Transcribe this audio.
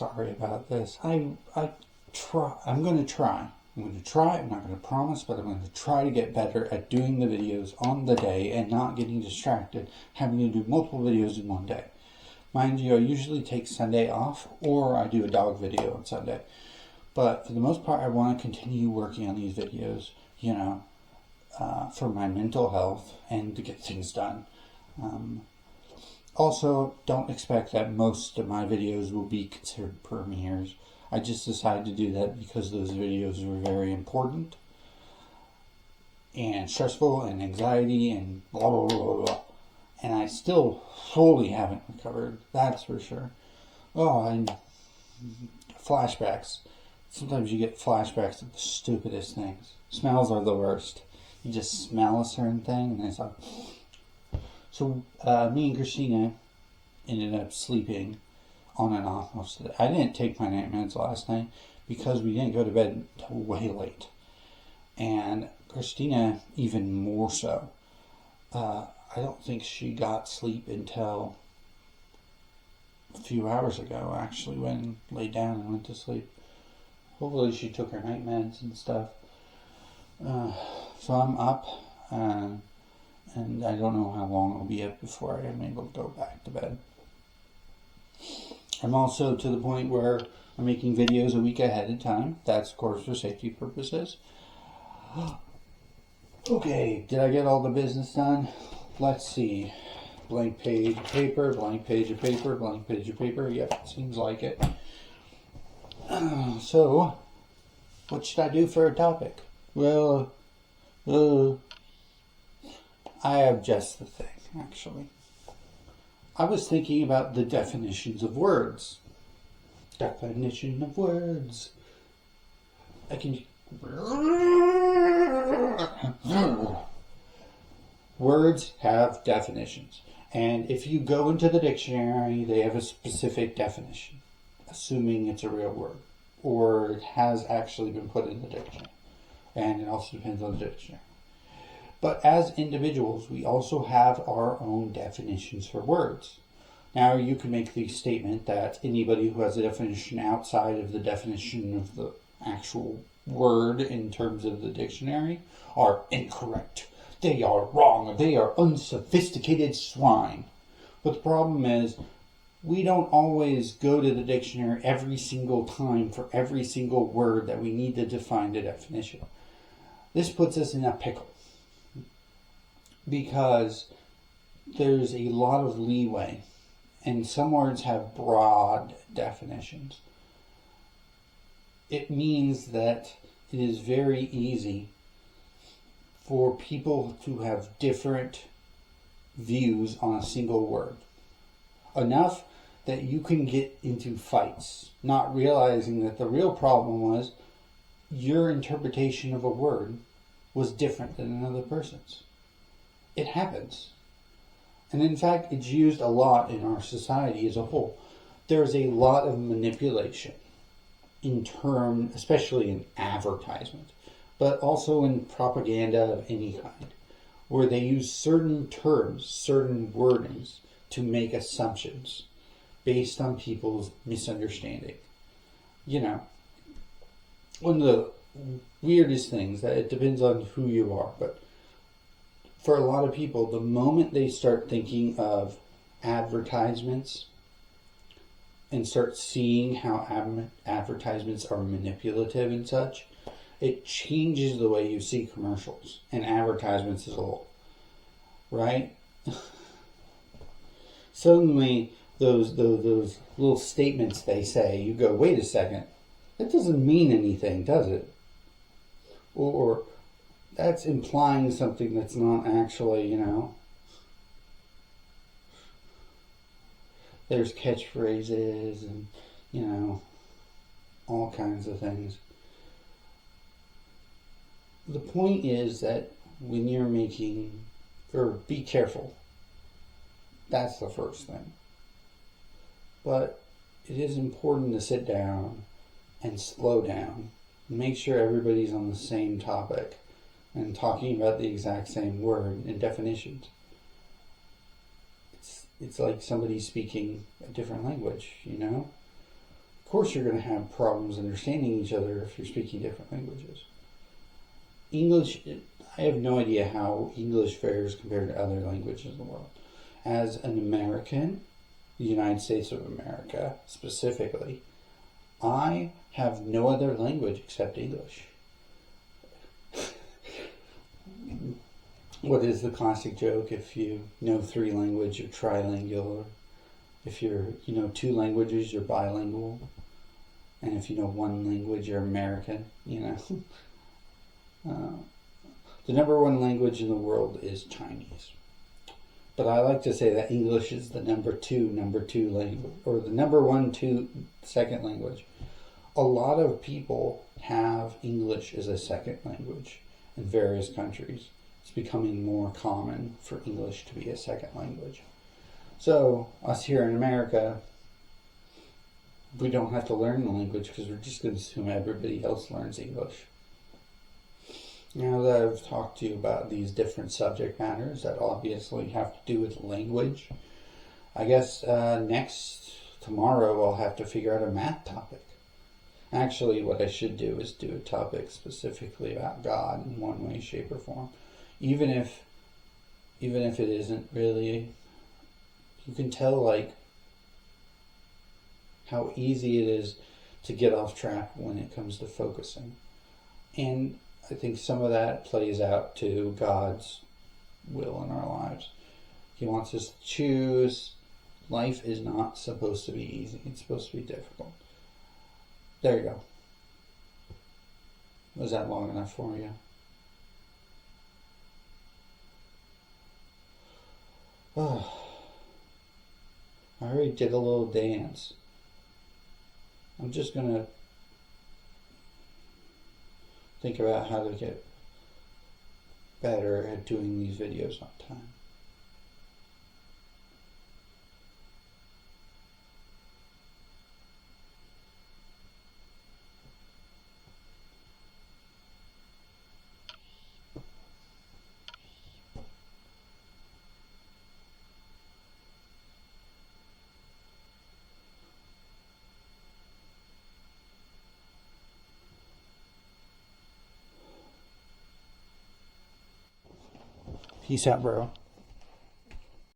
sorry about this. I'm going to try. I'm going to try. I'm not going to promise, but I'm going to try to get better at doing the videos on the day and not getting distracted, having to do multiple videos in one day. Mind you, I usually take Sunday off, or I do a dog video on Sunday. But for the most part, I want to continue working on these videos, for my mental health and to get things done. Also, don't expect that most of my videos will be considered premieres. I just decided to do that because those videos were very important and stressful and anxiety and blah, blah, blah, blah, blah. And I still fully haven't recovered, that's for sure. Oh, and flashbacks. Sometimes you get flashbacks of the stupidest things. Smells are the worst. You just smell a certain thing and it's like... So, me and Christina ended up sleeping on and off most of the day. I didn't take my night meds last night because we didn't go to bed until way late. And Christina even more so. I don't think she got sleep until a few hours ago, actually, when laid down and went to sleep. Hopefully she took her night meds and stuff. So I'm up, and I don't know how long I'll be up before I am able to go back to bed. I'm also to the point where I'm making videos a week ahead of time. That's, of course, for safety purposes. Okay, did I get all the business done? Let's see. Blank page of paper, blank page of paper, blank page of paper. Yep, seems like it. So, what should I do for a topic? Well, I have just the thing, actually. I was thinking about the definitions of words. Definition of words. I can... Words have definitions. And if you go into the dictionary, they have a specific definition, assuming it's a real word, or it has actually been put in the dictionary. And it also depends on the dictionary. But as individuals, we also have our own definitions for words. Now, you can make the statement that anybody who has a definition outside of the definition of the actual word in terms of the dictionary are incorrect. They are wrong. They are unsophisticated swine. But the problem is, we don't always go to the dictionary every single time for every single word that we need to define the definition. This puts us in a pickle, because there's a lot of leeway, and some words have broad definitions. It means that it is very easy for people to have different views on a single word. Enough that you can get into fights, not realizing that the real problem was your interpretation of a word was different than another person's. It happens. And in fact, it's used a lot in our society as a whole. There's a lot of manipulation in term, especially in advertisement, but also in propaganda of any kind, where they use certain terms, certain wordings to make assumptions based on people's misunderstanding. One of the weirdest things, that it depends on who you are, but for a lot of people, the moment they start thinking of advertisements and start seeing how advertisements are manipulative and such, it changes the way you see commercials and advertisements as a whole. Right? Suddenly, those little statements they say, you go, wait a second, that doesn't mean anything, does it? Or that's implying something that's not actually, There's catchphrases and, all kinds of things. The point is that when you're making, or be careful. That's the first thing. But it is important to sit down and slow down. Make sure everybody's on the same topic and talking about the exact same word and definitions. It's like somebody speaking a different language, course you're going to have problems understanding each other if you're speaking different languages. English, I have no idea how English fares compared to other languages in the world. As an American, the United States of America specifically, I have no other language except English. What is the classic joke? If you know 3 languages, you're trilingual. If you're, 2 languages, you're bilingual. And if you know 1 language, you're American, The number 1 language in the world is Chinese. But I like to say that English is the number 2 language, or the number 1, 2 second language. A lot of people have English as a second language in various countries. It's becoming more common for English to be a second language. So, us here in America, we don't have to learn the language because we're just going to assume everybody else learns English. Now that I've talked to you about these different subject matters that obviously have to do with language, I guess tomorrow I'll have to figure out a math topic. Actually, what I should do is do a topic specifically about God in one way, shape, or form. Even if it isn't really, you can tell how easy it is to get off track when it comes to focusing. And I think some of that plays out to God's will in our lives. He wants us to choose. Life is not supposed to be easy. It's supposed to be difficult. There you go. Was that long enough for you? Oh, I already did a little dance. I'm just going to think about how to get better at doing these videos on time. Peace out, bro.